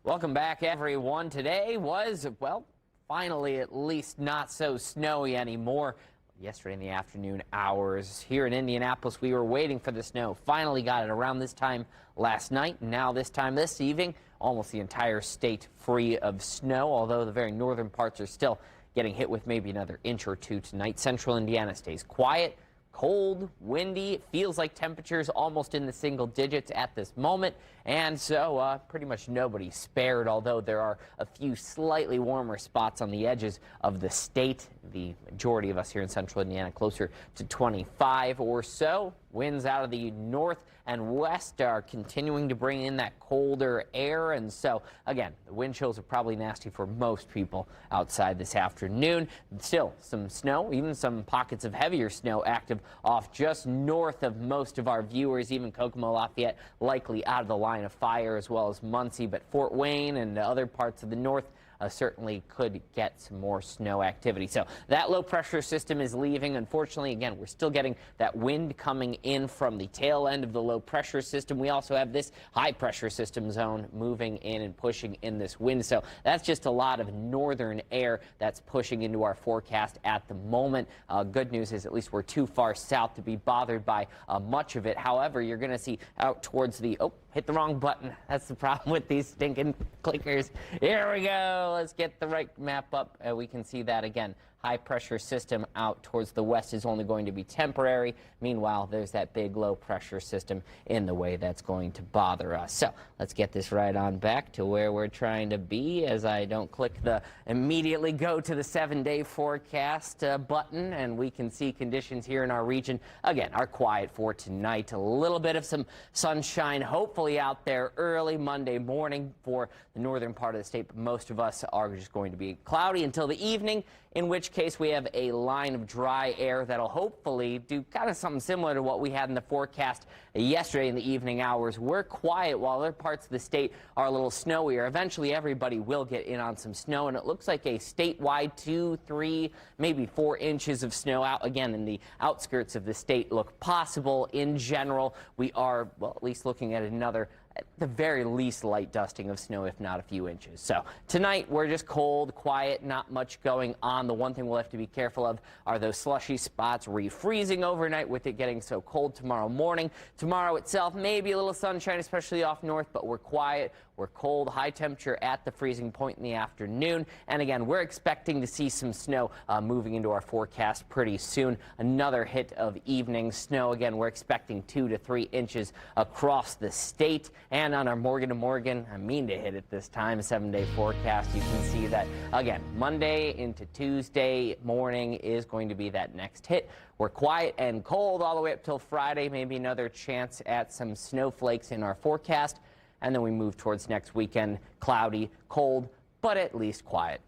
Welcome back, everyone. Today was, well, finally at least not so snowy anymore. Yesterday in the afternoon hours here in Indianapolis, we were waiting for the snow. Finally got it around this time last night. Now this time this evening, almost the entire state free of snow, although the very northern parts are still getting hit with maybe another inch or two tonight. Central Indiana stays quiet, cold, windy. It feels like temperatures almost in the single digits at this moment, and so pretty much nobody spared, although there are a few slightly warmer spots on the edges of the state. The majority of us here in Central Indiana closer to 25 or so. Winds out of the north and west are continuing to bring in that colder air, and so again, the wind chills are probably nasty for most people outside this afternoon. Still some snow, even some pockets of heavier snow active off just north of most of our viewers. Even Kokomo, Lafayette likely out of the line of fire, as well as Muncie, but Fort Wayne and other parts of the north certainly could get some more snow activity. So that low pressure system is leaving. Unfortunately, again, we're still getting that wind coming in from the tail end of the low pressure system. We also have this high pressure system zone moving in and pushing in this wind. So that's just a lot of northern air that's pushing into our forecast at the moment. Good news is at least we're too far south to be bothered by much of it. However, you're going to see out towards the, hit the wrong button. That's the problem with these stinking clickers. Here we go. Let's get the right map up. We can see that again. High pressure system out towards the west is only going to be temporary. Meanwhile, there's that big low pressure system in the way that's going to bother us. So let's get this right on back to where we're trying to be, as I don't click the immediately go to the 7-day forecast button, and we can see conditions here in our region again are quiet for tonight. A little bit of some sunshine hopefully out there early Monday morning for the northern part of the state, but most of us are just going to be cloudy until the evening, in which case we have a line of dry air that'll hopefully do kind of something similar to what we had in the forecast yesterday in the evening hours. We're quiet while other parts of the state are a little snowier. Eventually everybody will get in on some snow, and it looks like a statewide 2, 3, maybe 4 inches of snow out again in the outskirts of the state look possible. In general, we are, well, at least looking at another, at the very least, light dusting of snow, if not a few inches. So tonight we're just cold, quiet, not much going on. The one thing we'll have to be careful of are those slushy spots refreezing overnight with it getting so cold tomorrow morning. Tomorrow itself, maybe a little sunshine, especially off north, but we're quiet. We're cold, high temperature at the freezing point in the afternoon. And again, we're expecting to see some snow moving into our forecast pretty soon. Another hit of evening snow. Again, we're expecting 2 to 3 inches across the state. And on our Morgan to Morgan, I mean to hit it this time, 7-day forecast, you can see that, again, Monday into Tuesday morning is going to be that next hit. We're quiet and cold all the way up till Friday, maybe another chance at some snowflakes in our forecast. And then we move towards next weekend, cloudy, cold, but at least quiet.